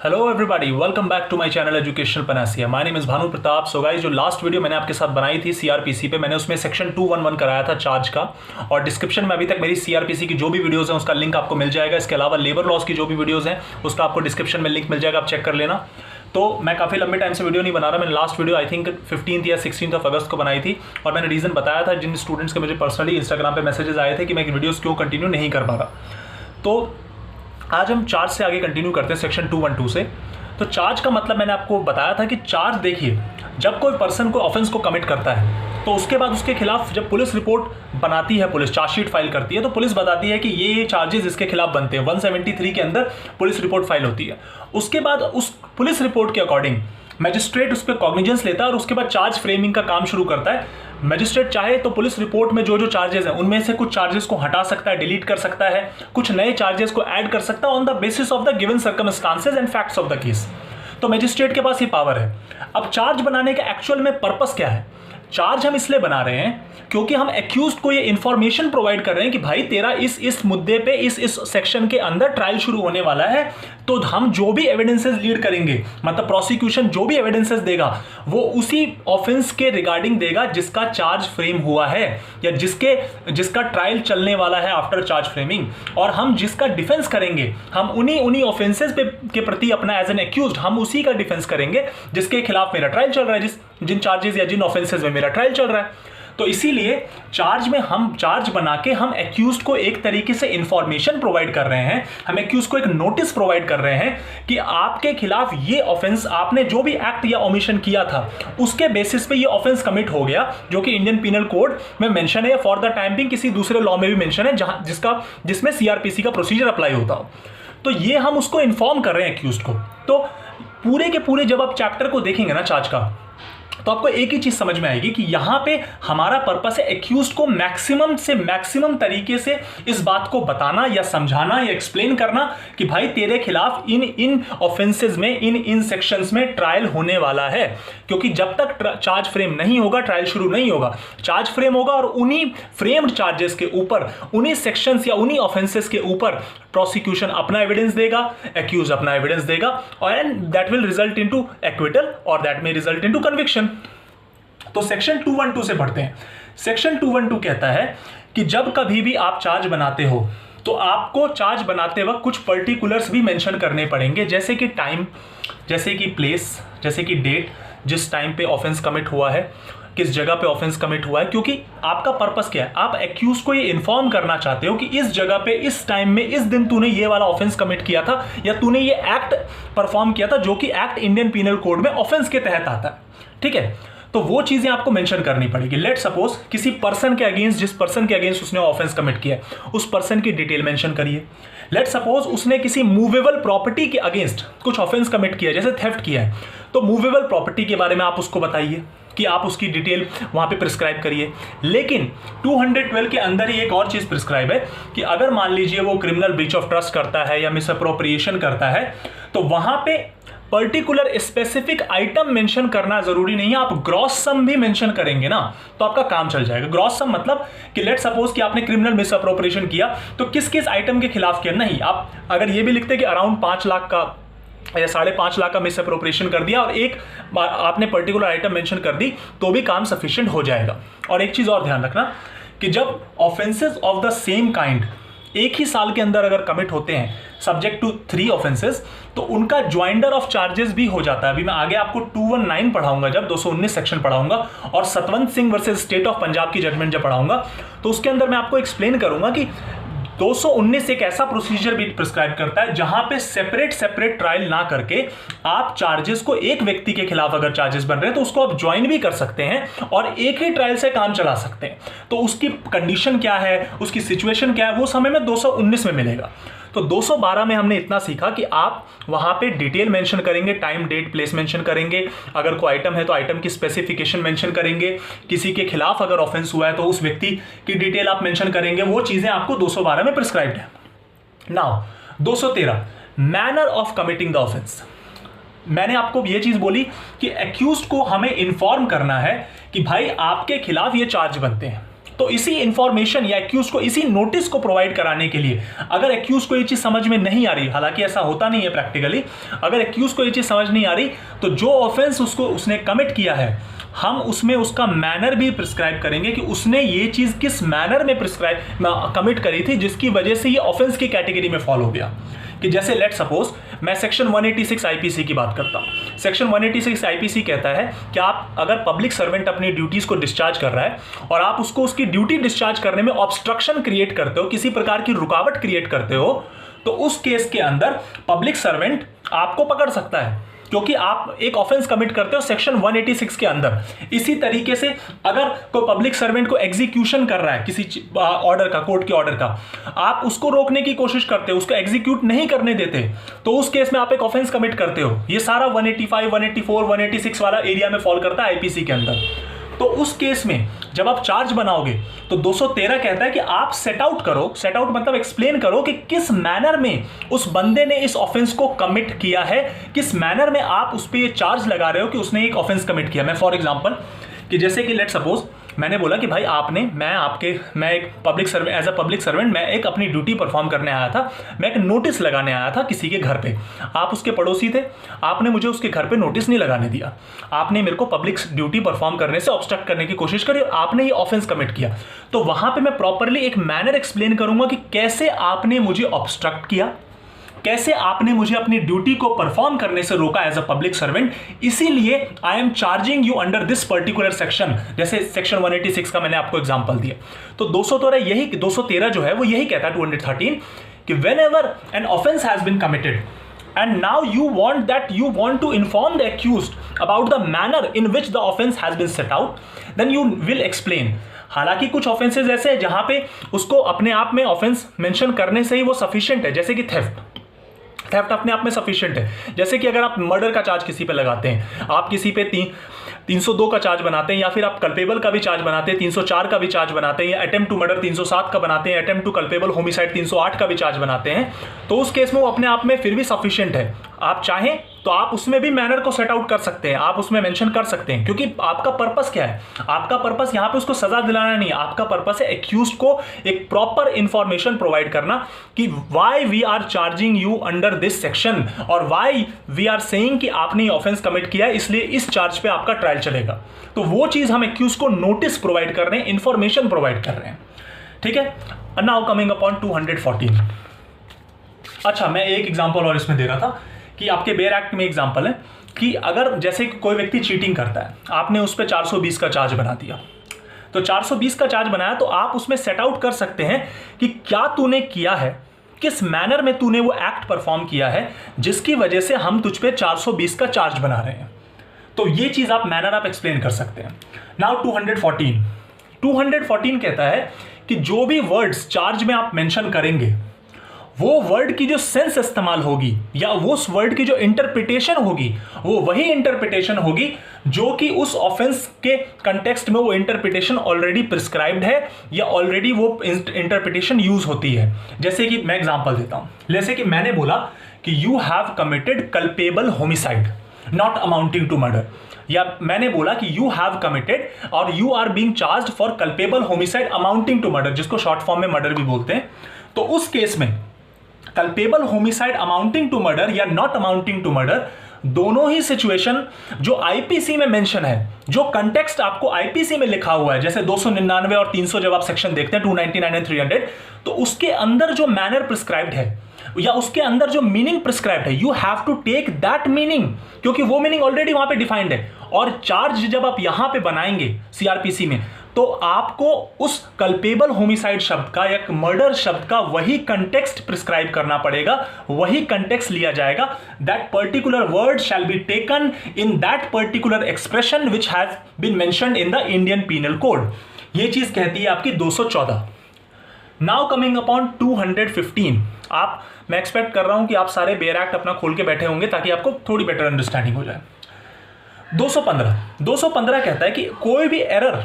Hello everybody, welcome back to my channel educational panacea. My name is Bhanu Pratap. So guys, जो last video मैंने आपके साथ बनाई थी सीआरपीसी पे, मैंने उसमें सेक्शन 211 कराया था चार्ज का, और डिस्क्रिप्शन में अभी तक मेरी सीआरपीसी की जो भी वीडियोस हैं उसका लिंक आपको मिल जाएगा। इसके अलावा लेबर लॉस की जो भी वीडियोस हैं उसका आपको डिस्क्रिप्शन में लिंक मिल जाएगा, आप चेक कर लेना। तो मैं काफ़ी लंबे टाइम से वीडियो नहीं बना रहा। मैंने लास्ट वीडियो आई थिंक 15 या 16 अगस्त को बनाई थी, और मैंने रीज़न बताया था जिन स्टूडेंट्स के मुझे पर्सनली इंस्टाग्राम पर मैसेजेस आए थे कि मैं वीडियोज़ क्यों कंटिन्यू नहीं कर पा रहा। तो आज हम चार्ज से आगे कंटिन्यू करते हैं सेक्शन 212 से। तो चार्ज का मतलब मैंने आपको बताया था कि चार्ज, देखिए, जब कोई पर्सन को ऑफेंस को कमिट करता है तो उसके बाद उसके खिलाफ जब पुलिस रिपोर्ट बनाती है, पुलिस चार्जशीट फाइल करती है, तो पुलिस बताती है कि ये चार्जेस इसके खिलाफ बनते हैं। 173 के अंदर पुलिस रिपोर्ट फाइल होती है। उसके बाद उस पुलिस रिपोर्ट के अकॉर्डिंग मैजिस्ट्रेट उस पर कॉग्निजेंस लेता है और उसके बाद चार्ज फ्रेमिंग का काम शुरू करता है। मैजिस्ट्रेट चाहे तो पुलिस रिपोर्ट में जो जो चार्जेस हैं उनमें से कुछ चार्जेस को हटा सकता है, डिलीट कर सकता है, कुछ नए चार्जेस को ऐड कर सकता है on the basis of the given circumstances and facts of the case. तो मैजिस्ट्रेट के पास ये पावर है। अब चार्ज बनाने का एक्चुअल में पर्पस क्या है? चार्ज हम इसलिए बना रहे हैं क्योंकि हम एक्यूज्ड को ये इंफॉर्मेशन प्रोवाइड कर रहे हैं कि भाई तेरा इस मुद्दे पे इस सेक्शन के अंदर ट्रायल शुरू होने वाला है। तो हम जो भी एविडेंसेस लीड करेंगे, मतलब प्रोसिक्यूशन जो भी एविडेंसेस देगा वो उसी ऑफेंस के रिगार्डिंग देगा जिसका चार्ज फ्रेम हुआ है या जिसका ट्रायल चलने वाला है आफ्टर चार्ज फ्रेमिंग। और हम जिसका डिफेंस करेंगे, हम उन्हीं ऑफेंसेस के प्रति अपना एज एन एक्यूज्ड हम उसी का डिफेंस करेंगे जिसके खिलाफ मेरा ट्रायल चल रहा है, जिन चार्जेस या जिन ऑफेंसेस में मेरा ट्रायल चल रहा है। तो इसीलिए चार्ज में हम चार्ज बना के हम एक्यूज्ड को एक तरीके से इंफॉर्मेशन प्रोवाइड कर रहे हैं, हम एक्यूज्ड को एक नोटिस प्रोवाइड कर रहे हैं कि आपके खिलाफ ये ऑफेंस, आपने जो भी एक्ट या ओमिशन किया था उसके बेसिस पे ये ऑफेंस कमिट हो गया, जो कि इंडियन पीनल कोड में मेंशन है या फॉर द टाइम बिंग किसी दूसरे लॉ में भी मेंशन है जिसमें सीआरपीसी का प्रोसीजर अप्लाई होता हो। तो ये हम उसको इन्फॉर्म कर रहे हैं एक्यूज्ड को। तो पूरे के पूरे जब आप चैप्टर को देखेंगे ना चार्ज का, तो आपको एक ही चीज समझ में आएगी कि यहां पे हमारा पर्पस है एक्यूज्ड को मैक्सिमम से मैक्सिमम तरीके से इस बात को बताना या समझाना या एक्सप्लेन करना कि भाई तेरे खिलाफ इन ऑफेंसेस में इन सेक्शंस में ट्रायल होने वाला है। क्योंकि जब तक चार्ज फ्रेम नहीं होगा ट्रायल शुरू नहीं होगा। चार्ज फ्रेम होगा और उन्हीं फ्रेम्ड चार्जेस के ऊपर, उन्हीं सेक्शंस या उन्हीं ऑफेंसेस के ऊपर प्रोसिक्यूशन अपना एविडेंस देगा, एक्यूज अपना एविडेंस देगा, और and that will result into acquittal और that may result into conviction. तो सेक्शन 212 से पढ़ते हैं। सेक्शन 212 कहता है कि जब कभी भी आप चार्ज बनाते हो तो आपको चार्ज बनाते वक्त कुछ पर्टिकुलर्स भी मेंशन करने पड़ेंगे, जैसे कि टाइम, जैसे कि प्लेस, जैसे कि डेट, जिस टाइम पे ऑफेंस कमिट हुआ है, किस जगह पे ऑफेंस कमिट हुआ है। क्योंकि आपका पर्पस क्या है? आप एक्यूज को ये इन्फॉर्म करना चाहते हो कि इस जगह पे, इस टाइम में, इस दिन तूने ये वाला ऑफेंस कमिट किया था या तूने ये एक्ट परफॉर्म किया था, जो कि एक्ट इंडियन पीनल कोड में ऑफेंस के तहत आता है। ठीक है, तो वो चीजें आपको मेंशन करनी पड़ेगी। लेट सपोज किसी पर्सन के अगेंस्ट, जिस पर्सन के अगेंस्ट उसने ऑफेंस कमिट किया है उस पर्सन की डिटेल मेंशन करिए। लेट सपोज उसने किसी मूवेबल प्रॉपर्टी के अगेंस्ट कुछ ऑफेंस कमिट किया, जैसे थेफ्ट किया है, तो मूवेबल प्रॉपर्टी के बारे में आप उसको बताइए कि आप उसकी डिटेल वहां पे प्रिस्क्राइब करिए। लेकिन 212 के अंदर ही एक और चीज प्रिस्क्राइब है कि अगर मान लीजिए वो क्रिमिनल ब्रीच ऑफ ट्रस्ट करता है या मिसअप्रोप्रिएशन करता है, तो वहां पे पर्टिकुलर स्पेसिफिक आइटम मेंशन करना जरूरी नहीं है। आप ग्रॉस सम भी मेंशन करेंगे ना तो आपका काम चल जाएगा। ग्रॉस सम मतलब कि लेट सपोज कि आपने क्रिमिनल मिसअप्रोप्रिएशन किया तो किस किस आइटम के खिलाफ किया। नहीं, आप अगर ये भी लिखते कि अराउंड 5 लाख का या 5.5 लाख का मिसअप्रोप्रिएशन कर दिया और एक आपने पर्टिकुलर आइटम मेंशन कर दी, तो भी काम सफिशिएंट हो जाएगा। और एक चीज और ध्यान रखना कि जब offences of the same kind एक ही साल के अंदर अगर कमिट होते हैं सब्जेक्ट टू 3 ऑफेंसेस, तो उनका ज्वाइंडर ऑफ चार्जेस भी हो जाता है। अभी मैं आगे आपको 219 पढ़ाऊंगा, जब 219 सेक्शन पढ़ाऊंगा, और Satwant Singh versus state of Punjab की जजमेंट जब पढ़ाऊंगा, तो उसके अंदर मैं आपको एक्सप्लेन करूंगा कि 219 एक ऐसा प्रोसीजर भी प्रिस्क्राइब करता है जहां पे सेपरेट ट्रायल ना करके आप चार्जेस को, एक व्यक्ति के खिलाफ अगर चार्जेस बन रहे हैं तो उसको आप ज्वाइन भी कर सकते हैं और एक ही ट्रायल से काम चला सकते हैं। तो उसकी कंडीशन क्या है, उसकी सिचुएशन क्या है, वो समय में 219 में मिलेगा। तो 212 में हमने इतना सीखा कि आप वहां पे डिटेल मेंशन करेंगे, टाइम, डेट, प्लेस मेंशन करेंगे। अगर कोई आइटम है तो आइटम की स्पेसिफिकेशन मेंशन करेंगे। किसी के खिलाफ अगर ऑफेंस हुआ है तो उस व्यक्ति की डिटेल आप मेंशन करेंगे। वो चीजें आपको 212 में प्रिस्क्राइब्ड है। Now 213 manner of committing the offence. मैंने आपको ये चीज बोली कि एक्यूज्ड को हमें इन्फॉर्म करना है कि भाई आपके खिलाफ ये चार्ज बनते हैं। तो इसी इंफॉर्मेशन या एक्यूज को, इसी नोटिस को प्रोवाइड कराने के लिए, अगर एक्यूज को ये चीज समझ में नहीं आ रही, हालांकि ऐसा होता नहीं है प्रैक्टिकली, अगर एक्यूज को ये चीज समझ नहीं आ रही तो जो ऑफेंस उसने कमिट किया है, हम उसमें उसका मैनर भी प्रिस्क्राइब करेंगे कि उसने ये चीज किस मैनर में कमिट करी थी जिसकी वजह से ये ऑफेंस की कैटेगरी में फॉल हो गया। कि जैसे लेट सपोज मैं सेक्शन 186 आईपीसी की बात करता हूं। सेक्शन 186 आईपीसी कहता है कि आप अगर पब्लिक सर्वेंट अपनी ड्यूटीज को डिस्चार्ज कर रहा है और आप उसको उसकी ड्यूटी डिस्चार्ज करने में ऑब्स्ट्रक्शन क्रिएट करते हो, किसी प्रकार की रुकावट क्रिएट करते हो, तो उस केस के अंदर पब्लिक सर्वेंट आपको पकड़ सकता है, क्योंकि आप एक ऑफेंस कमिट करते हो सेक्शन 186 के अंदर। इसी तरीके से अगर कोई पब्लिक सर्वेंट को एग्जीक्यूशन कर रहा है किसी ऑर्डर का, कोर्ट के ऑर्डर का, आप उसको रोकने की कोशिश करते हो, उसको एग्जीक्यूट नहीं करने देते, तो उस केस में आप एक ऑफेंस कमिट करते हो। ये सारा 185, 184, 186 वाला एरिया में फॉल करता है आईपीसी के अंदर। तो उस केस में जब आप चार्ज बनाओगे तो 213 कहता है कि आप सेट आउट करो, सेट आउट मतलब एक्सप्लेन करो कि किस मैनर में उस बंदे ने इस ऑफेंस को कमिट किया है, किस मैनर में आप उस पर ये चार्ज लगा रहे हो कि उसने एक ऑफेंस कमिट किया। मैं फॉर एग्जांपल कि जैसे कि लेट सपोज मैंने बोला कि भाई मैं एक public servant, as a public servant मैं एक अपनी ड्यूटी परफॉर्म करने आया था, मैं एक नोटिस लगाने आया था किसी के घर पे। आप उसके पड़ोसी थे, आपने मुझे उसके घर पे नोटिस नहीं लगाने दिया, आपने मेरे को पब्लिक ड्यूटी परफॉर्म करने से ऑब्स्ट्रक्ट करने की कोशिश करी, आपने ये ऑफेंस कमिट किया। तो वहां पर मैं प्रॉपरली एक मैनर एक्सप्लेन करूंगा कि कैसे आपने मुझे ऑब्स्ट्रक्ट किया, कैसे आपने मुझे अपनी ड्यूटी को परफॉर्म करने से रोका एज अ पब्लिक सर्वेंट, इसीलिए I am charging you under this particular section. जैसे सेक्शन 186 का मैंने आपको एग्जांपल दिया। तो 213 जो है वो यही कहता है 213 कि whenever an offence has been committed and now you want to inform the accused about the manner in which the offense has been set out, then you will explain। हालांकि कुछ ऑफेंसेस ऐसे हैं जहां पे उसको अपने आप में ऑफेंस मेंशन करने से ही वो सफिशिएंट है, जैसे कि थेफ्ट अपने आप में सफिशिएंट है। जैसे कि अगर आप मर्डर का चार्ज किसी पे लगाते हैं, आप किसी पे 302 का चार्ज बनाते हैं, या फिर आप कल्पेबल का भी चार्ज बनाते हैं, 304 का भी चार्ज बनाते हैं, या अटेम्प्ट टू मर्डर 307 का बनाते हैं, अटेम्प्ट टू कल्पेबल होमिसाइड 308 का भी चार्ज बनाते हैं, तो उस केस में वो अपने आप में फिर भी सफिशिएंट है। आप चाहें तो आप उसमें भी मैनर को सेट आउट कर सकते हैं, आप उसमें मेंशन कर सकते हैं, क्योंकि आपका पर्पस क्या है? आपका पर्पस यहां पे उसको सजा दिलाना नहीं है, आपका पर्पस है एक्यूज्ड को एक प्रॉपर इंफॉर्मेशन प्रोवाइड करना कि why we are charging you under this section, और व्हाई वी आर सेइंग कि आपने ऑफेंस कमिट किया है, इसलिए इस चार्ज पे आपका ट्रायल चलेगा। तो वो चीज हम एक्यूज को नोटिस प्रोवाइड कर रहे हैं, इंफॉर्मेशन प्रोवाइड कर रहे हैं, ठीक है। Now coming upon 214। अच्छा, मैं एक एग्जांपल और इसमें दे रहा था कि आपके बेयर एक्ट में एग्जांपल है कि अगर जैसे कोई व्यक्ति चीटिंग करता है, आपने उस पर 420 का चार्ज बना दिया, तो 420 का चार्ज बनाया तो आप उसमें सेट आउट कर सकते हैं कि क्या तूने किया है, किस मैनर में तूने वो एक्ट परफॉर्म किया है जिसकी वजह से हम तुझ पे 420 का चार्ज बना रहे हैं। तो ये चीज आप मैनर आप एक्सप्लेन कर सकते हैं। नाउ 214 कहता है कि जो भी वर्ड्स चार्ज में आप मेंशन करेंगे वो वर्ड की जो सेंस इस्तेमाल होगी या वो उस वर्ड की जो इंटरप्रिटेशन होगी वो वही इंटरप्रिटेशन होगी जो कि उस ऑफेंस के कंटेक्स्ट में वो इंटरप्रिटेशन ऑलरेडी प्रिस्क्राइब्ड है या ऑलरेडी वो इंटरप्रिटेशन यूज होती है। जैसे कि मैं एग्जांपल देता हूं, जैसे कि मैंने बोला कि you have committed culpable homicide not amounting to murder, या मैंने बोला कि यू हैव कमिटेड और you are being charged for culpable homicide amounting to murder, जिसको शॉर्ट फॉर्म में मर्डर भी बोलते हैं। तो उस केस में culpable homicide amounting to murder या नॉट अमाउंटिंग टू मर्डर, दोनों ही सिचुएशन जो आईपीसी में मेंशन है, जो कंटेक्स्ट आपको आईपीसी में लिखा हुआ है, जैसे 299 और 300 जब आप सेक्शन देखते हैं 299 एंड 300, तो उसके अंदर जो मैनर प्रिस्क्राइब्ड है या उसके अंदर जो मीनिंग प्रिस्क्राइब्ड है, you have to take that meaning, क्योंकि वो मीनिंग ऑलरेडी वहां पे डिफाइंड है। और चार्ज जब आप यहां पे बनाएंगे सीआरपीसी में, तो आपको उस कल्पेबल होमिसाइड शब्द का या मर्डर शब्द का वही कंटेक्स्ट प्रिस्क्राइब करना पड़ेगा, वही कंटेक्स्ट लिया जाएगा। That particular word shall be taken in that particular expression which has been mentioned in the Indian Penal Code. ये चीज कहती है आपकी 214। Now coming upon 215। मैं एक्सपेक्ट कर रहा हूं कि आप सारे बेयर एक्ट अपना खोल के बैठे होंगे ताकि आपको थोड़ी बेटर अंडरस्टैंडिंग हो जाए। 215 कहता है कि कोई भी एरर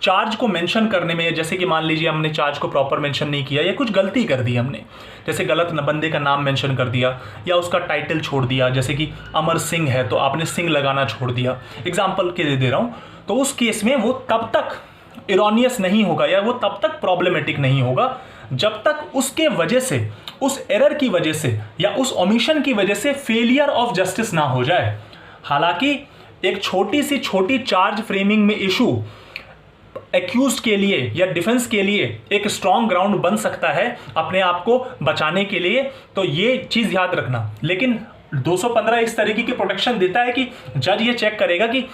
चार्ज को मेंशन करने में, जैसे कि मान लीजिए हमने चार्ज को प्रॉपर मेंशन नहीं किया या कुछ गलती कर दी हमने, जैसे गलत बंदे का नाम मेंशन कर दिया या उसका टाइटल छोड़ दिया, जैसे कि अमर सिंह है तो आपने सिंह लगाना छोड़ दिया, एग्जांपल के लिए दे रहा हूं, तो उस केस में वो तब तक इरोनियस नहीं होगा या वो तब तक प्रॉब्लमेटिक नहीं होगा जब तक उसके वजह से, उस एरर की वजह से या उस ओमिशन की वजह से फेलियर ऑफ जस्टिस ना हो जाए। हालांकि एक छोटी चार्ज फ्रेमिंग में इशू एक्यूज्ड के लिए या डिफेंस के लिए एक स्ट्रॉन्ग ग्राउंड बन सकता है अपने आप को बचाने के लिए, तो ये चीज याद रखना। लेकिन 215 इस तरीके की प्रोटेक्शन देता है कि जज ये चेक करेगा कि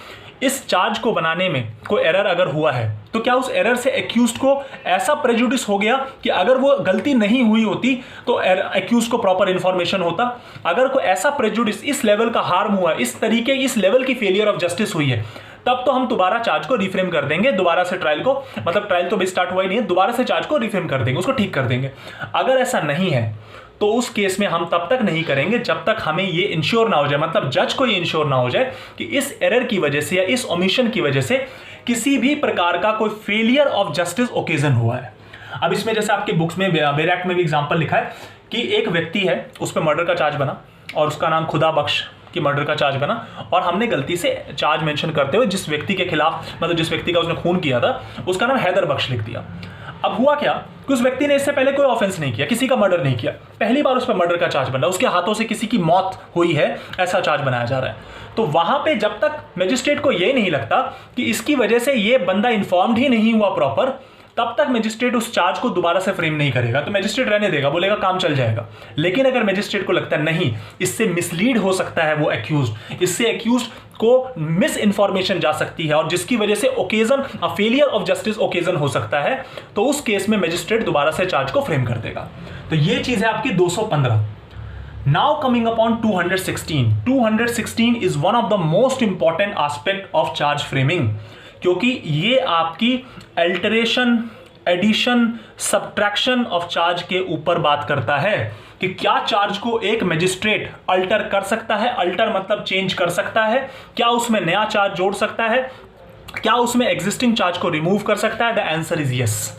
इस चार्ज को बनाने में कोई एरर अगर हुआ है तो क्या उस एरर से एक्यूज्ड को ऐसा प्रेजुडिस हो गया कि अगर वो गलती नहीं हुई होती तो एक्यूज्ड को प्रॉपर इंफॉर्मेशन होता। अगर कोई ऐसा प्रेजुडिस, इस लेवल का हार्म हुआ, इस तरीके, इस लेवल की फेलियर ऑफ जस्टिस हुई है, तब तो हम दोबारा चार्ज को रिफ्रेम कर देंगे, दोबारा से ट्रायल को, मतलब ट्रायल तो भी स्टार्ट हुआ ही नहीं है, दोबारा से चार्ज को रिफ्रेम कर देंगे, उसको ठीक कर देंगे। अगर ऐसा नहीं है तो उस केस में हम तब तक नहीं करेंगे जब तक हमें ये इंश्योर ना हो जाए, मतलब जज को ये इंश्योर ना हो जाए कि इस एरर की वजह से या इस ओमिशन की वजह से किसी भी प्रकार का कोई फेलियर ऑफ जस्टिस ओकेजन हुआ है। अब इसमें जैसे आपकी बुक्स में, बेर एक्ट में भी एग्जांपल लिखा है कि एक व्यक्ति है, उस पर मर्डर का चार्ज बना और उसका नाम खुदा बख्श कि मर्डर का चार्ज बना, और हमने गलती से चार्ज मेंशन करते हुए जिस व्यक्ति के खिलाफ, मतलब जिस व्यक्ति का उसने खून किया था, उसका नाम हैदर बख्श लिख दिया। अब हुआ क्या कि उस व्यक्ति ने इससे पहले कोई ऑफेंस नहीं किया, किसी का मर्डर नहीं किया, पहली बार उस पर मर्डर का चार्ज बन रहा है, उसके हाथों से किसी की मौत हुई है ऐसा चार्ज बनाया जा रहा है। तो वहां पे जब तक मजिस्ट्रेट को ये नहीं लगता कि इसकी वजह से ये बंदा इन्फॉर्म्ड ही नहीं हुआ प्रॉपर, तब तक मजिस्ट्रेट उस चार्ज को दोबारा से फ्रेम नहीं करेगा, तो मजिस्ट्रेट रहने देगा, बोलेगा काम चल जाएगा। लेकिन अगर मजिस्ट्रेट को लगता है नहीं, इससे मिसलीड हो सकता है वो एक्यूज्ड, इससे एक्यूज्ड को मिस इंफॉर्मेशन जा सकती है और जिसकी वजह से occasion, failure of justice occasion हो सकता है, तो उस केस में मजिस्ट्रेट दोबारा से चार्ज को फ्रेम कर देगा। तो ये चीज है आपकी 215। Now coming upon 216। 216 is one of the most important aspect of charge framing, क्योंकि ये आपकी alteration, addition, subtraction of charge के ऊपर बात करता है कि क्या चार्ज को एक मजिस्ट्रेट अल्टर कर सकता है, अल्टर मतलब चेंज कर सकता है, क्या उसमें नया चार्ज जोड़ सकता है, क्या उसमें एग्जिस्टिंग चार्ज को रिमूव कर सकता है। The answer is yes.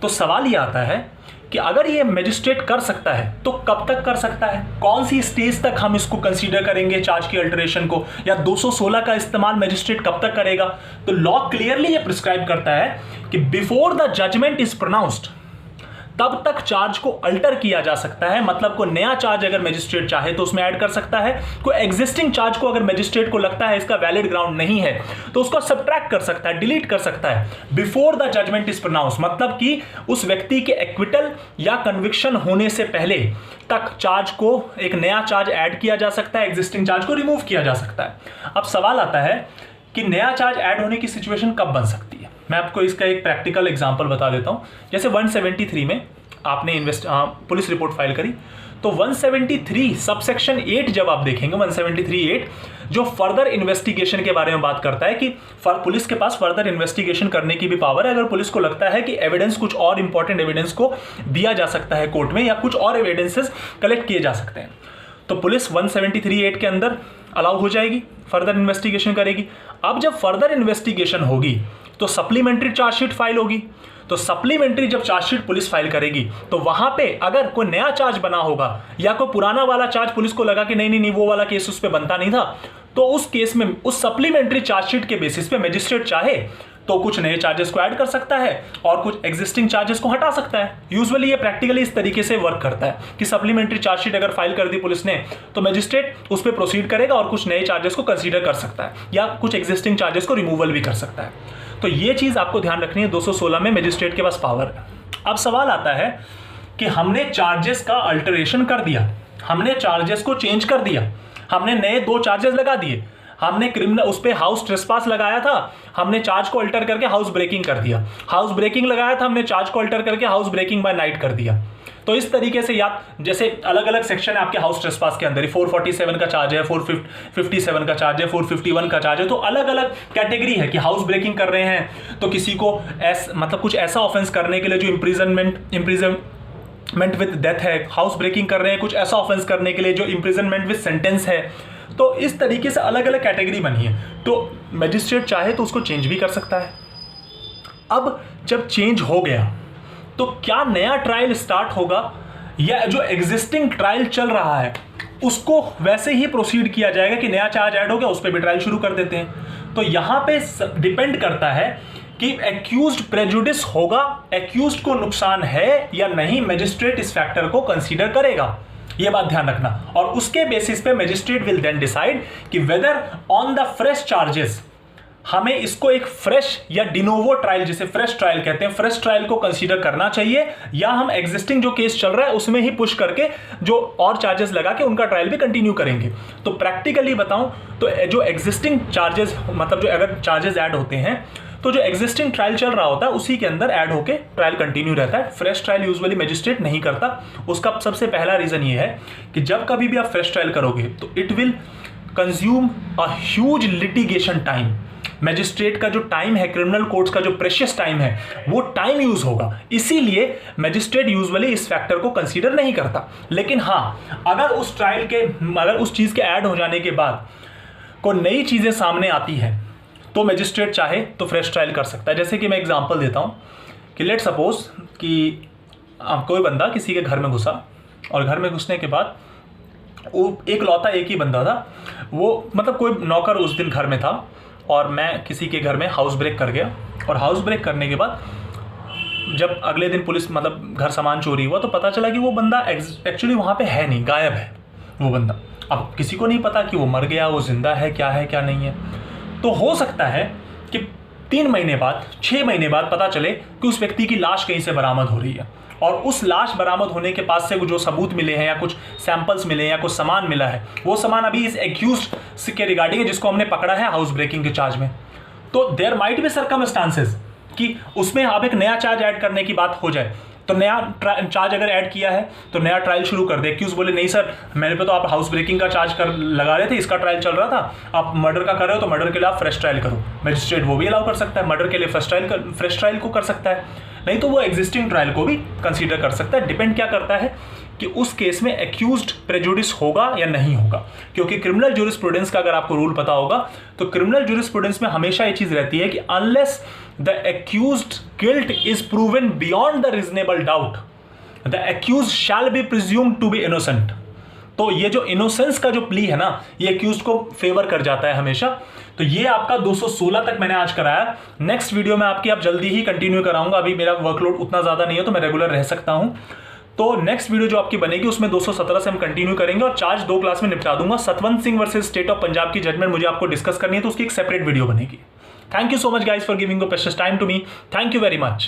तो सवाल ये आता है कि अगर ये मजिस्ट्रेट कर सकता है तो कब तक कर सकता है, कौन सी स्टेज तक हम इसको कंसीडर करेंगे चार्ज की अल्टरेशन को, या 216 का इस्तेमाल मजिस्ट्रेट कब तक करेगा। तो लॉ क्लियरली ये प्रिस्क्राइब करता है कि before the judgment is pronounced तब तक चार्ज को अल्टर किया जा सकता है, मतलब कोई नया चार्ज अगर मजिस्ट्रेट चाहे तो उसमें ऐड कर सकता है, कोई एग्जिस्टिंग चार्ज को अगर मजिस्ट्रेट को लगता है इसका वैलिड ग्राउंड नहीं है तो उसको सब्ट्रैक्ट कर सकता है, डिलीट कर सकता है before the judgment is pronounce, मतलब कि उस व्यक्ति के एक्विटल या कन्विक्शन होने से पहले तक चार्ज को एक नया चार्ज ऐड किया जा सकता है, एग्जिस्टिंग चार्ज को रिमूव किया जा सकता है। अब सवाल आता है कि नया चार्ज ऐड होने की सिचुएशन कब बन सकती है। मैं आपको इसका एक प्रैक्टिकल एग्जांपल बता देता हूं। जैसे 173 में आपने पुलिस रिपोर्ट फाइल करी, तो 173 सबसेक्शन 8 जब आप देखेंगे, 173(8) जो फर्दर इन्वेस्टिगेशन के बारे में बात करता है कि पुलिस के पास फर्दर इन्वेस्टिगेशन करने की भी पावर है। अगर पुलिस को लगता है कि एविडेंस, कुछ और इंपॉर्टेंट एविडेंस को दिया जा सकता है कोर्ट में, या कुछ और एविडेंसेस कलेक्ट किए जा सकते हैं, तो पुलिस 173(8) के अंदर अलाउ हो जाएगी, फर्दर इन्वेस्टिगेशन करेगी। अब जब फर्दर इन्वेस्टिगेशन होगी तो सप्लीमेंट्री चार्जशीट फाइल होगी, तो सप्लीमेंट्री जब चार्जशीट पुलिस फाइल करेगी तो वहां पे अगर कोई नया चार्ज बना होगा या कोई पुराना वाला चार्ज पुलिस को लगा कि नहीं वो वाला केस उस पे बनता नहीं था, तो उस केस में उस सप्लीमेंट्री चार्जशीट के बेसिस पे मजिस्ट्रेट चाहे तो कुछ नए चार्जेस को ऐड कर सकता है और कुछ एग्जिस्टिंग चार्जेस को हटा सकता है। यूजुअली ये प्रैक्टिकली इस तरीके से वर्क करता है कि सप्लीमेंट्री चार्जशीट अगर फाइल कर दी पुलिस ने तो मजिस्ट्रेट उस पर प्रोसीड करेगा और कुछ नए चार्जेस को कंसीडर कर सकता है या कुछ एग्जिस्टिंग चार्जेस को रिमूवल भी कर सकता है। तो ये चीज आपको ध्यान रखनी है, 216 में मजिस्ट्रेट के पास पावर है। अब सवाल आता है कि हमने चार्जेस का अल्टरेशन कर दिया, हमने चार्जेस को चेंज कर दिया, हमने नए 2 चार्जेस लगा दिए, हमने क्रिमिनल उस पे हाउस ट्रेसपास लगाया था, हमने चार्ज को अल्टर करके हाउस ब्रेकिंग कर दिया, हाउस ब्रेकिंग लगाया था, हमने चार्ज को अल्टर करके हाउस ब्रेकिंग बाय नाइट कर दिया। तो इस तरीके से या जैसे अलग अलग सेक्शन है आपके हाउस ट्रेसपास के अंदर, 447 का चार्ज है, 457 का चार्ज है, 451 का चार्ज है, तो अलग अलग कैटेगरी है कि हाउस ब्रेकिंग कर रहे हैं तो किसी को मतलब कुछ ऐसा ऑफेंस करने के लिए जो इम्प्रिजनमेंट विद डेथ है, हाउस ब्रेकिंग कर रहे हैं कुछ ऐसा ऑफेंस करने के लिए जो इम्प्रिजनमेंट विद सेंटेंस है। तो इस तरीके से अलग अलग कैटेगरी बनी है, तो मजिस्ट्रेट चाहे तो उसको चेंज भी कर सकता है। अब जब चेंज हो गया तो क्या नया ट्रायल स्टार्ट होगा या जो एग्जिस्टिंग ट्रायल चल रहा है उसको वैसे ही प्रोसीड किया जाएगा कि नया चार्ज ऐड हो गया उस पर भी ट्रायल शुरू कर देते हैं। तो यहां पे डिपेंड करता है कि एक्यूज्ड प्रेजुडिस होगा, एक्यूज्ड को नुकसान है या नहीं, मजिस्ट्रेट इस फैक्टर को कंसीडर करेगा, ये बात ध्यान रखना। और उसके बेसिस पे मजिस्ट्रेट विल देन डिसाइड कि whether on the fresh charges हमें इसको एक फ्रेश या डिनोवो ट्रायल, जिसे फ्रेश ट्रायल कहते हैं, फ्रेश ट्रायल को कंसीडर करना चाहिए, या हम एग्जिस्टिंग जो केस चल रहा है उसमें ही पुश करके जो और चार्जेस लगा के उनका ट्रायल भी कंटिन्यू करेंगे। तो प्रैक्टिकली बताऊं तो जो एग्जिस्टिंग चार्जेस, मतलब जो अगर चार्जेस ऐड होते हैं तो जो एग्जिस्टिंग ट्रायल चल रहा होता है उसी के अंदर ऐड होके ट्रायल कंटिन्यू रहता है। फ्रेश ट्रायल यूजुअली मजिस्ट्रेट नहीं करता। उसका सबसे पहला रीजन ये है कि जब कभी भी आप फ्रेश ट्रायल करोगे तो it will consume a huge litigation time. Magistrate का जो टाइम है, क्रिमिनल कोर्ट्स का जो प्रेशियस टाइम है, वो टाइम यूज होगा, इसीलिए मैजिस्ट्रेट यूजुअली इस फैक्टर को कंसीडर नहीं करता। लेकिन हाँ, अगर उस ट्रायल के, अगर उस चीज के ऐड हो जाने के बाद कोई नई चीजें सामने आती है तो मैजिस्ट्रेट चाहे तो फ्रेश ट्रायल कर सकता है। जैसे कि मैं एग्जांपल देता हूं कि लेट सपोज कि कोई बंदा किसी के घर में घुसा और घर में घुसने के बाद वो एक लौता एक ही बंदा था, वो मतलब कोई नौकर उस दिन घर में था और मैं किसी के घर में हाउस ब्रेक कर गया। और हाउस ब्रेक करने के बाद जब अगले दिन पुलिस, मतलब घर सामान चोरी हुआ, तो पता चला कि वो बंदा एक्चुअली वहाँ पे है नहीं, गायब है वो बंदा। अब किसी को नहीं पता कि वो मर गया, वो जिंदा है क्या नहीं है। तो हो सकता है कि 3 महीने बाद, 6 महीने बाद पता चले कि उस व्यक्ति की लाश कहीं से बरामद हो रही है, और उस लाश बरामद होने के पास से जो सबूत मिले हैं या कुछ सैंपल्स मिले हैं या कुछ सामान मिला है, वो सामान अभी इस एक्यूज्ड के रिगार्डिंग है जिसको हमने पकड़ा है हाउस ब्रेकिंग के चार्ज में। तो देयर माइट बी सर्कमस्टांसेस कि उसमें अब एक नया चार्ज ऐड करने की बात हो जाए, तो नया चार्ज अगर ऐड किया है तो नया ट्रायल शुरू कर दे। एक्यूज बोले नहीं सर, मेरे पे तो आप हाउस ब्रेकिंग का चार्ज लगा रहे थे, इसका ट्रायल चल रहा था, आप मर्डर का कर रहे हो तो मर्डर के लिए आप फ्रेश ट्रायल करो। मैजिस्ट्रेट वो भी अलाउ कर सकता है, मर्डर के लिए फ्रेश ट्रायल को कर सकता है, नहीं तो वो एग्जिस्टिंग ट्रायल को भी कंसीडर कर सकता है। डिपेंड क्या करता है कि उस केस में एक्यूज्ड प्रेजुडिस होगा या नहीं होगा। क्योंकि क्रिमिनल ज्यूरिस्प्रूडेंस का अगर आपको रूल पता होगा तो क्रिमिनल ज्यूरिस्प्रूडेंस में हमेशा ये चीज रहती है कि unless the accused guilt is proven beyond the reasonable doubt, the accused shall be presumed to be innocent. तो ये जो इनोसेंस का जो प्ली है ना, ये एक्यूज्ड को फेवर कर जाता है हमेशा। तो ये आपका 216 तक मैंने आज कराया। नेक्स्ट वीडियो में आपकी अब जल्दी ही कंटिन्यू कराऊंगा। अभी मेरा वर्कलोड उतना ज्यादा नहीं है तो मैं रेगुलर रह सकता हूं। तो नेक्स्ट वीडियो जो आपकी बनेगी उसमें 217 से हम कंटिन्यू करेंगे और चार्ज 2 क्लास में निपटा दूंगा। Satwant Singh versus state of Punjab की जजमेंट मुझे आपको डिस्कस करनी है तो उसकी एक सेपरेट वीडियो बनेगी। Thank you so much guys for giving your precious time to me. Thank you very much.